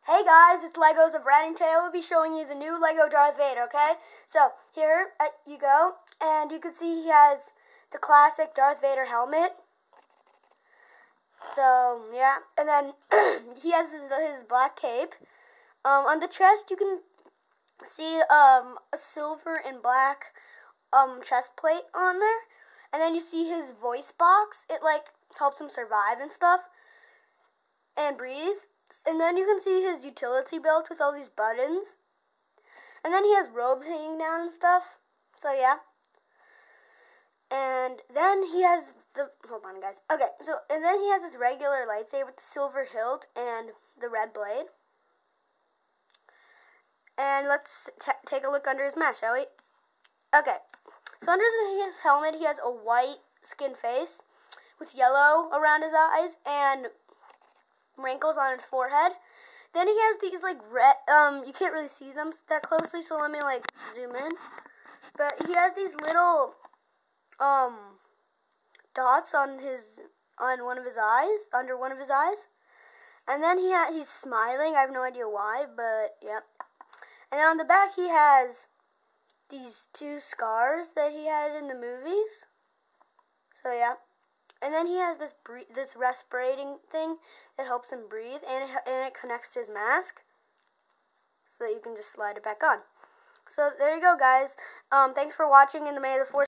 Hey guys, it's Legos of Brad, and today I will be showing you the new Lego Darth Vader, okay? So, here you go, and you can see he has the classic Darth Vader helmet. So, yeah, and then he has his black cape. On the chest, you can see a silver and black chest plate on there. And then you see his voice box. It, helps him survive and stuff and breathe. And then you can see his utility belt with all these buttons. And then he has robes hanging down and stuff. So, yeah. And then he has hold on, guys. Okay, and then he has this regular lightsaber with the silver hilt and the red blade. And let's take a look under his mask, shall we? Okay, so under his helmet, he has a white skin face with yellow around his eyes and wrinkles on his forehead. Then he has these red, you can't really see them that closely, so let me zoom in. But he has these little dots on one of his eyes, under one of his eyes. And then he's smiling. I have no idea why, but yeah. And then on the back he has these two scars that he had in the movies. So yeah. And then he has this respirating thing that helps him breathe, and it connects to his mask, so that you can just slide it back on. So there you go, guys. Thanks for watching, and may the Force